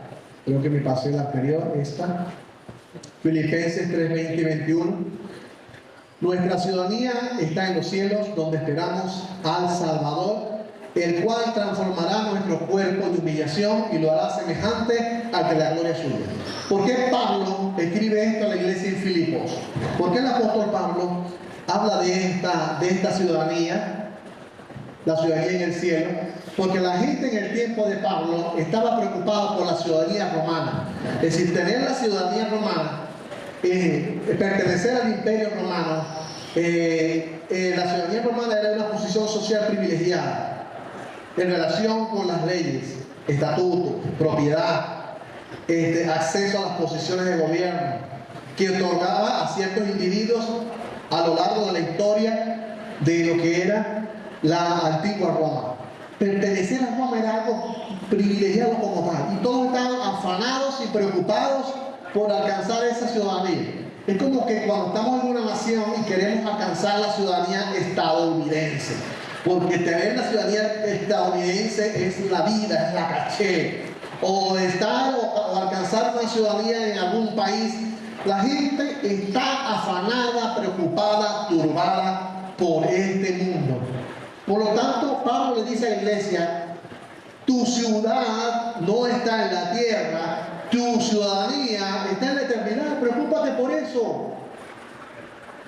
Creo que me pasé la anterior, esta. Filipenses 3, 20 y 21. Nuestra ciudadanía está en los cielos, donde esperamos al Salvador, el cual transformará nuestro cuerpo de humillación y lo hará semejante al de la gloria suya. ¿Por qué Pablo escribe esto a la iglesia en Filipos? ¿Por qué el apóstol Pablo habla de esta ciudadanía, la ciudadanía en el cielo? Porque la gente en el tiempo de Pablo estaba preocupada por la ciudadanía romana. Es decir, tener la ciudadanía romana, pertenecer al imperio romano, la ciudadanía romana era una posición social privilegiada en relación con las leyes, estatutos, propiedad, acceso a las posiciones de gobierno, que otorgaba a ciertos individuos a lo largo de la historia de lo que era la antigua Roma. Pertenecer a Roma era algo privilegiado como tal, y todos estaban afanados y preocupados por alcanzar esa ciudadanía. Es como que cuando estamos en una nación y queremos alcanzar la ciudadanía estadounidense, porque tener la ciudadanía estadounidense es la vida, es la caché, o estar o alcanzar una ciudadanía en algún país. La gente está afanada, preocupada, turbada por este mundo. Por lo tanto, Pablo le dice a la iglesia: tu ciudad no está en la tierra, tu ciudadanía está en la eternidad. Preocúpate por eso.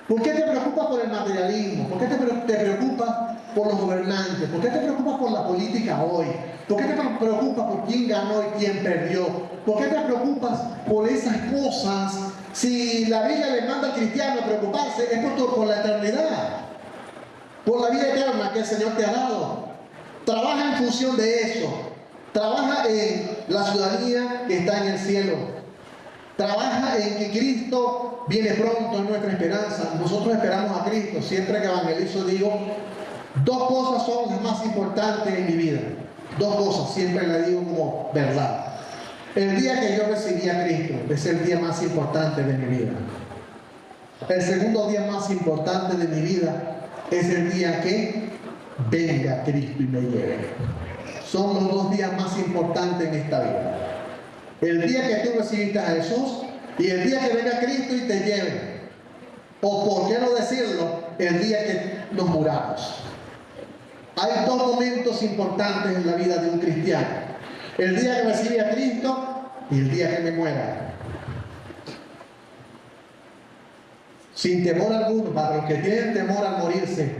¿Por qué te preocupas por el materialismo? ¿Por qué te preocupas por los gobernantes? ¿Por qué te preocupas por la política hoy? ¿Por qué te preocupas por quién ganó y quién perdió? ¿Por qué te preocupas por esas cosas? Si la Biblia le manda al cristiano a preocuparse, es por la eternidad, por la vida eterna que el Señor te ha dado. Trabaja en función de eso. Trabaja en la ciudadanía que está en el cielo. Trabaja en que Cristo viene pronto, es nuestra esperanza. Nosotros esperamos a Cristo. Siempre que evangelizo digo, dos cosas son las más importantes en mi vida. Dos cosas, siempre le digo como verdad. El día que yo recibí a Cristo es el día más importante de mi vida. El segundo día más importante de mi vida es el día que venga Cristo y me lleve. Son los dos días más importantes en esta vida. El día que tú recibiste a Jesús y el día que venga Cristo y te lleve. O por qué no decirlo, el día que nos muramos. Hay dos momentos importantes en la vida de un cristiano. El día que recibe a Cristo y el día que me muera. Sin temor alguno, para los que tienen temor al morirse,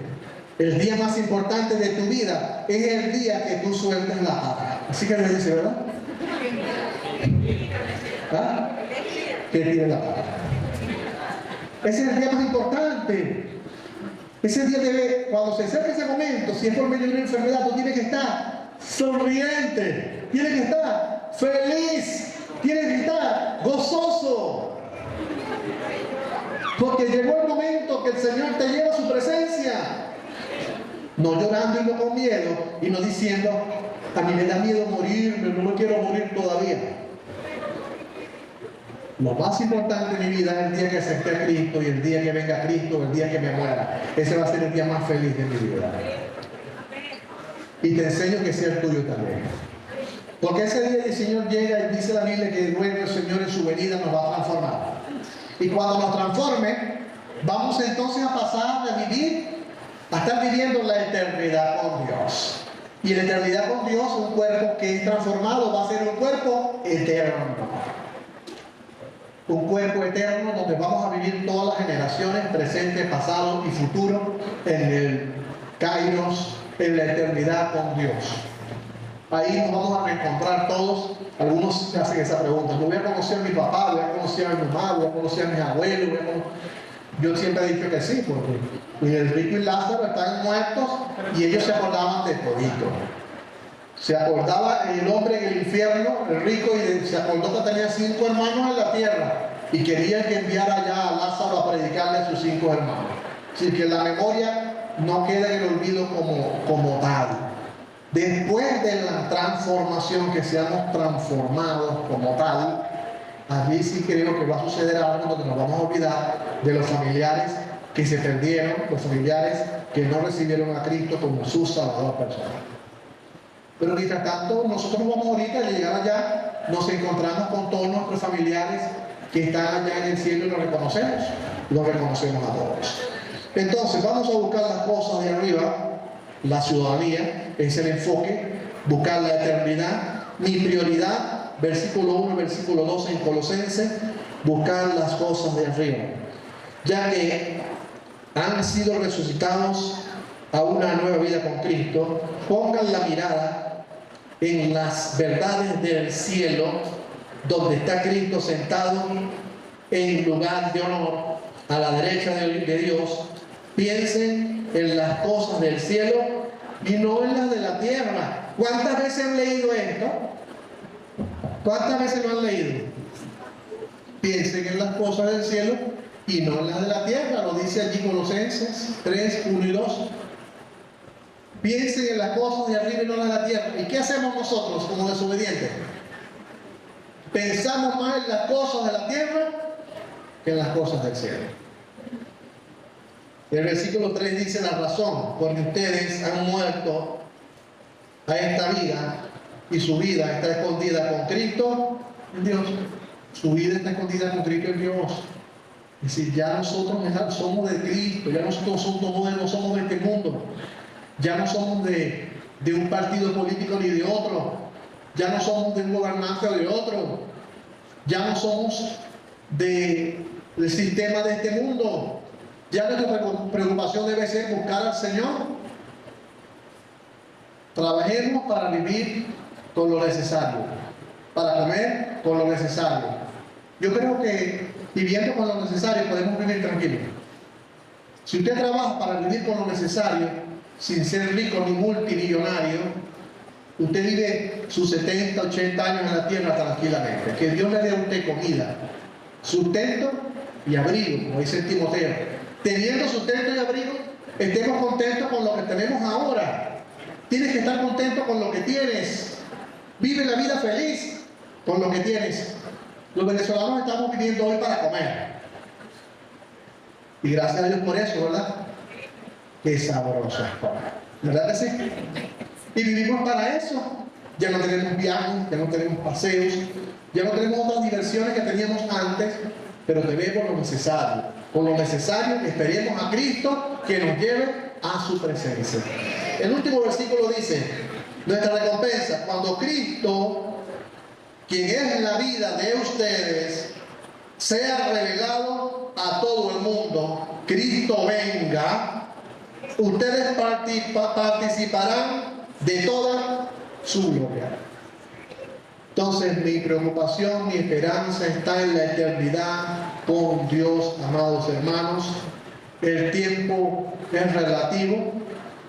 el día más importante de tu vida es el día que tú sueltes la pata. Así que le dice, ¿verdad? ¿Ah? Que tire la pata. Ese es el día más importante. Ese día debe, cuando se acerca ese momento, si es por medio de una enfermedad, tú tienes que estar sonriente, tienes que estar feliz, tienes que estar gozoso. Porque llegó el momento que el Señor te lleva a su presencia. No llorando y no con miedo, y no diciendo, a mí me da miedo morirme, no me quiero morir todavía. Lo más importante de mi vida es el día que acepté a Cristo y el día que venga Cristo, el día que me muera. Ese va a ser el día más feliz de mi vida. Y te enseño que sea el tuyo también. Porque ese día el Señor llega y dice la Biblia que luego el Señor en su venida nos va a transformar. Y cuando nos transforme, vamos entonces a pasar a vivir, a estar viviendo la eternidad con Dios. Y la eternidad con Dios, un cuerpo que es transformado, va a ser un cuerpo eterno. Un cuerpo eterno donde vamos a vivir todas las generaciones, presente, pasado y futuro, en el Kairos, en la eternidad con Dios. Ahí nos vamos a reencontrar todos. Algunos se hacen esa pregunta. Yo voy a conocer a mi papá, voy a conocer a mi mamá, voy a conocer a mis abuelos. Yo siempre he dicho que sí, porque el rico y Lázaro están muertos y ellos se acordaban de todito. Se acordaba el hombre en el infierno, el rico, y se acordó que tenía 5 hermanos en la tierra y quería que enviara ya a Lázaro a predicarle a sus 5 hermanos. Así que la memoria no queda en el olvido como tal. Después de la transformación, que seamos transformados como tal, allí sí creo que va a suceder algo donde nos vamos a olvidar de los familiares que se perdieron, los familiares que no recibieron a Cristo como su Salvador personal. Pero mientras tanto, nosotros vamos ahorita a llegar allá, nos encontramos con todos nuestros familiares que están allá en el cielo y los reconocemos a todos. Entonces, vamos a buscar las cosas de arriba. La ciudadanía es el enfoque, buscar la eternidad. Mi prioridad, versículo 1, versículo 2 en Colosenses, buscar las cosas de arriba, ya que han sido resucitados a una nueva vida con Cristo. Pongan la mirada en las verdades del cielo, donde está Cristo sentado en lugar de honor a la derecha de Dios. Piensen en las cosas del cielo y no en las de la tierra. ¿Cuántas veces han leído esto? ¿Cuántas veces lo han leído? Piensen en las cosas del cielo y no en las de la tierra. Lo dice allí Colosenses 3, 1 y 2. Piensen en las cosas de arriba y no en las de la tierra. ¿Y qué hacemos nosotros como desobedientes? Pensamos más en las cosas de la tierra que en las cosas del cielo. El versículo 3 dice la razón, porque ustedes han muerto a esta vida y su vida está escondida con Cristo en Dios. Su vida está escondida con Cristo en Dios. Es decir, ya nosotros somos de Cristo, ya nosotros no somos de este mundo, ya no somos de un partido político ni de otro, ya no somos de un gobernante o de otro, ya no somos del sistema de este mundo. Ya nuestra preocupación debe ser buscar al Señor. Trabajemos para vivir con lo necesario, para comer con lo necesario. Yo creo que viviendo con lo necesario podemos vivir tranquilos. Si usted trabaja para vivir con lo necesario, sin ser rico ni multimillonario, usted vive sus 70, 80 años en la tierra tranquilamente. Que Dios le dé a usted comida, sustento y abrigo, como dice Timoteo. Teniendo sustento y abrigo, estemos contentos con lo que tenemos ahora. Tienes que estar contento con lo que tienes. Vive la vida feliz con lo que tienes. Los venezolanos estamos viviendo hoy para comer. Y gracias a Dios por eso, ¿verdad? Qué sabroso es comer. ¿Verdad que sí? Y vivimos para eso. Ya no tenemos viajes, ya no tenemos paseos, ya no tenemos otras diversiones que teníamos antes, pero tenemos lo necesario. Con lo necesario esperemos a Cristo que nos lleve a su presencia. El último versículo dice, nuestra recompensa, cuando Cristo, quien es la vida de ustedes, sea revelado a todo el mundo, Cristo venga, ustedes participarán de toda su gloria. Entonces mi preocupación, mi esperanza está en la eternidad con Dios, amados hermanos. El tiempo es relativo.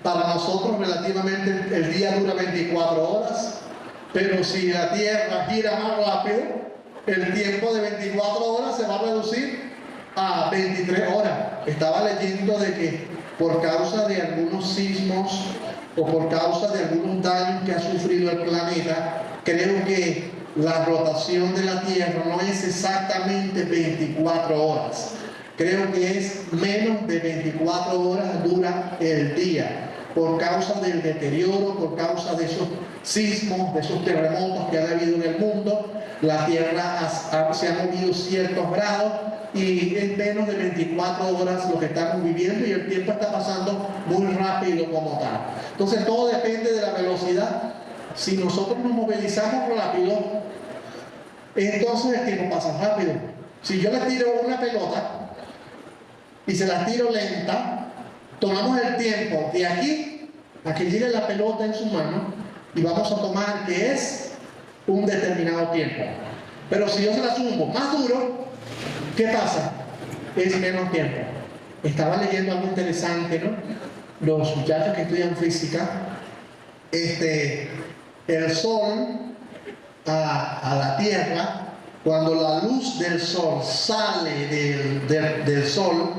Para nosotros relativamente el día dura 24 horas, pero si la Tierra gira más rápido, el tiempo de 24 horas se va a reducir a 23 horas. Estaba leyendo de que por causa de algunos sismos o por causa de algunos daños que ha sufrido el planeta, creo que la rotación de la Tierra no es exactamente 24 horas. Creo que es menos de 24 horas dura el día, por causa del deterioro, por causa de esos sismos, de esos terremotos que ha habido en el mundo. La Tierra se ha movido ciertos grados y es menos de 24 horas lo que estamos viviendo y el tiempo está pasando muy rápido como tal. Entonces todo depende de la velocidad. Si nosotros nos movilizamos rápido, entonces el tiempo pasa rápido. Si yo le tiro una pelota y se la tiro lenta, tomamos el tiempo de aquí a que llegue la pelota en su mano y vamos a tomar que es un determinado tiempo. Pero si yo se la zumbo más duro, ¿qué pasa? Es menos tiempo. Estaba leyendo algo interesante, ¿no? Los muchachos que estudian física, el sol a la Tierra, cuando la luz del sol sale del sol,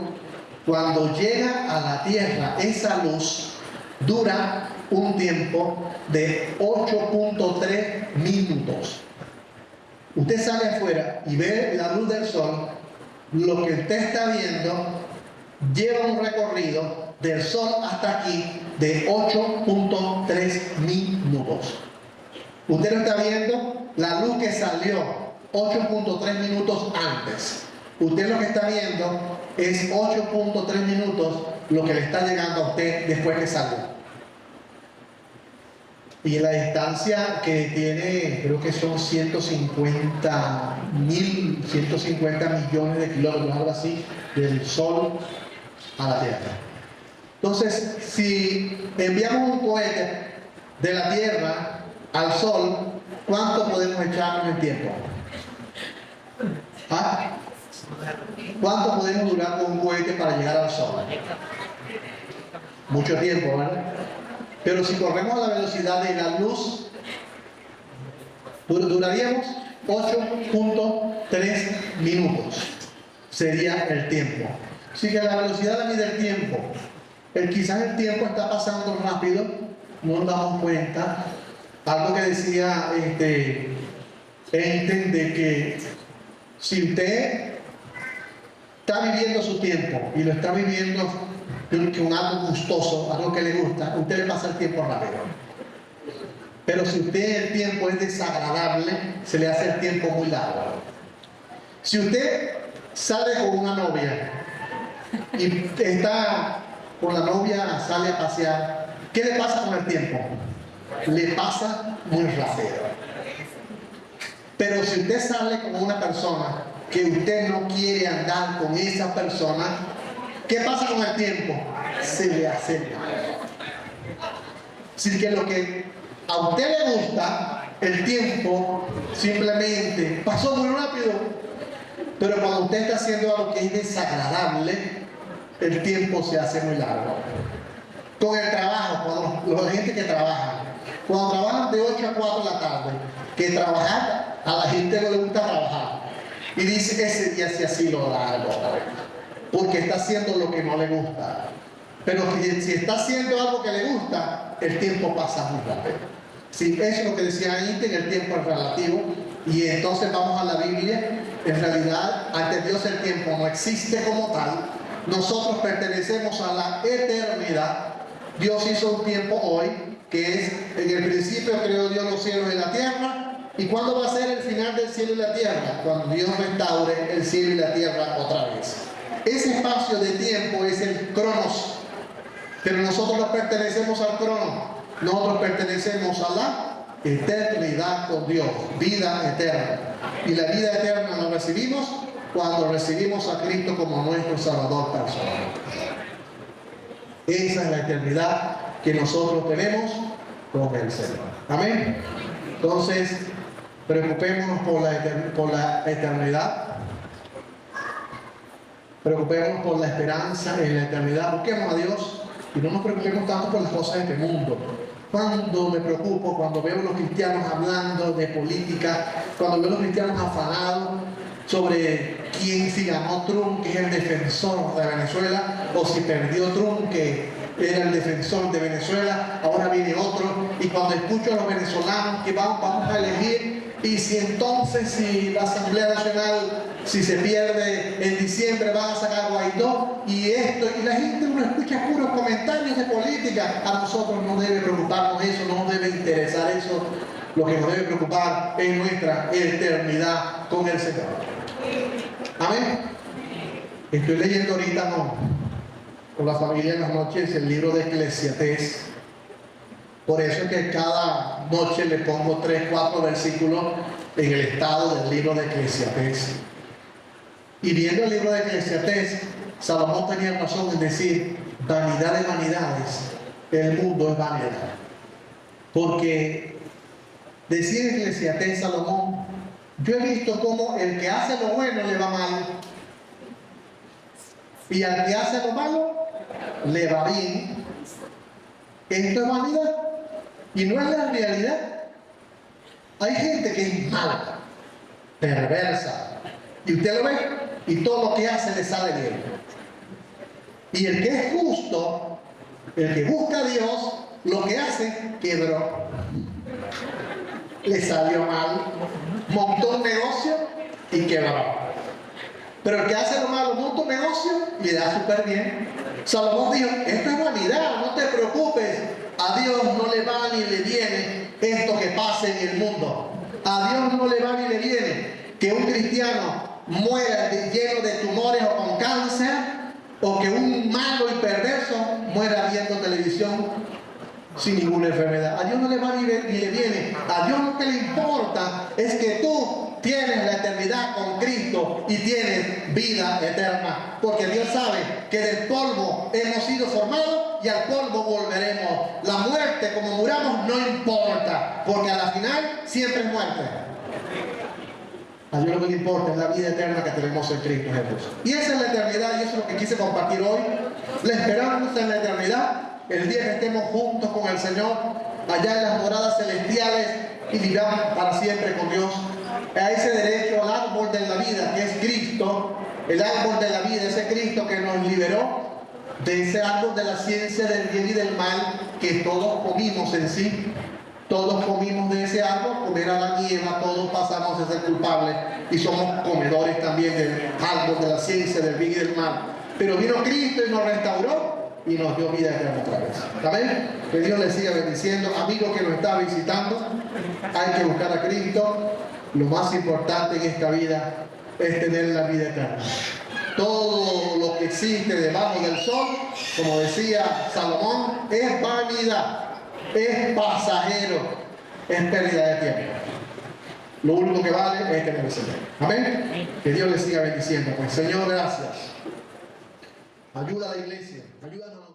cuando llega a la Tierra, esa luz dura un tiempo de 8.3 minutos. Usted sale afuera y ve la luz del sol, lo que usted está viendo lleva un recorrido del sol hasta aquí de 8.3 minutos. Usted lo está viendo, la luz que salió 8.3 minutos antes. Usted lo que está viendo es 8.3 minutos lo que le está llegando a usted después que salió. Y la distancia que tiene, creo que son 150 millones de kilómetros, algo así, del Sol a la Tierra. Entonces, si enviamos un cohete de la Tierra al Sol, ¿cuánto podemos echarnos en tiempo? ¿Ah? ¿Cuánto podemos durar con un cohete para llegar al Sol? Mucho tiempo, ¿verdad? Pero si corremos a la velocidad de la luz, duraríamos 8.3 minutos. Sería el tiempo. Así que la velocidad la mide el tiempo. Quizás el tiempo está pasando rápido, no nos damos cuenta. Algo que decía Einstein, de que si usted está viviendo su tiempo y lo está viviendo con algo gustoso, algo que le gusta, usted le pasa el tiempo rápido. Pero si usted el tiempo es desagradable, se le hace el tiempo muy largo. Si usted sale con una novia y está con la novia, sale a pasear, ¿qué le pasa con el tiempo? Le pasa muy rápido. Pero si usted sale con una persona que usted no quiere andar con esa persona, ¿Qué pasa con el tiempo? Se le acerca. Así que lo que a usted le gusta, el tiempo simplemente pasó muy rápido. Pero cuando usted está haciendo algo que es desagradable, el tiempo se hace muy largo. Con el trabajo, cuando la gente que trabaja, cuando trabajan de 8 a 4 de la tarde, que trabajar, a la gente no le gusta trabajar. Y dice, ese día se así lo largo, porque está haciendo lo que no le gusta. Pero si está haciendo algo que le gusta, el tiempo pasa muy rápido. Sí, eso es lo que decía Einstein, el tiempo es relativo. Y entonces vamos a la Biblia. En realidad, ante Dios el tiempo no existe como tal. Nosotros pertenecemos a la eternidad. Dios hizo un tiempo hoy, que es, en el principio creó Dios los cielos y la tierra. ¿Y cuándo va a ser el final del cielo y la tierra? Cuando Dios restaure el cielo y la tierra otra vez. Ese espacio de tiempo es el cronos. Pero nosotros no pertenecemos al crono. Nosotros pertenecemos a la eternidad con Dios, vida eterna. Y la vida eterna la recibimos cuando recibimos a Cristo como nuestro Salvador personal. Esa es la eternidad que nosotros tenemos con el Señor. Amén. Entonces, preocupémonos por la eternidad. Preocupémonos por la esperanza en la eternidad. Busquemos a Dios y no nos preocupemos tanto por las cosas de este mundo. Cuando me preocupo, cuando veo a los cristianos hablando de política, cuando veo a los cristianos afanados sobre quién, si ganó Trump, que es el defensor de Venezuela, o si perdió Trump, que era el defensor de Venezuela, ahora viene otro, y cuando escucho a los venezolanos que vamos a elegir, y si entonces, si la Asamblea Nacional, si se pierde en diciembre, van a sacar a Guaidó, y esto, y la gente no escucha puros comentarios de política. A nosotros no debe preocuparnos eso, no nos debe interesar eso. Lo que nos debe preocupar es nuestra eternidad con el Señor. Amén. Estoy leyendo ahorita con la familia en las noches el libro de Eclesiastés. Por eso es que cada noche le pongo 3, 4 versículos en el estado del libro de Eclesiastés. Y viendo el libro de Eclesiastés, Salomón tenía razón en decir, vanidad de vanidades, el mundo es vanidad. Porque decía en Eclesiastés Salomón, yo he visto cómo el que hace lo bueno le va mal, y al que hace lo malo le va bien. Esto es vanidad. Y no es la realidad. Hay gente que es mala, perversa, y usted lo ve, y todo lo que hace le sale bien. Y el que es justo, el que busca a Dios, lo que hace, quebró, le salió mal, montó un negocio y quebró. Pero el que hace lo malo, monta un negocio y le da súper bien. Salomón dijo, esto es vanidad, no te preocupes. A Dios no le va ni le viene esto que pase en el mundo. A Dios no le va ni le viene que un cristiano muera lleno de tumores o con cáncer, o que un malo y perverso muera viendo televisión sin ninguna enfermedad. A Dios no le va ni le viene. A Dios lo que le importa es que tú tienes la eternidad con Cristo y tienes vida eterna. Porque Dios sabe que del polvo hemos sido formados y al polvo volveremos. La muerte, como muramos, no importa, porque a la final siempre es muerte. A Dios lo que le importa es la vida eterna que tenemos en Cristo Jesús. Y esa es la eternidad, y eso es lo que quise compartir hoy. La esperanza en la eternidad, el día que estemos juntos con el Señor, allá en las moradas celestiales, y vivamos para siempre con Dios. A ese derecho al árbol de la vida, que es Cristo, el árbol de la vida, ese Cristo que nos liberó de ese árbol de la ciencia del bien y del mal, que todos comimos en sí. Todos comimos de ese árbol, comer Adán y Eva, todos pasamos a ser culpables y somos comedores también del árbol de la ciencia del bien y del mal. Pero vino Cristo y nos restauró y nos dio vida eterna otra vez. Amén. Que Dios les siga bendiciendo. Amigo que nos está visitando, hay que buscar a Cristo. Lo más importante en esta vida es tener la vida eterna. Todo lo que existe debajo del sol, como decía Salomón, es vanidad. Es pasajero, es pérdida de tiempo. Lo único que vale es tener el Señor. Amén. Que Dios les siga bendiciendo. Pues Señor, gracias Ayuda a la iglesia, ayúdanos a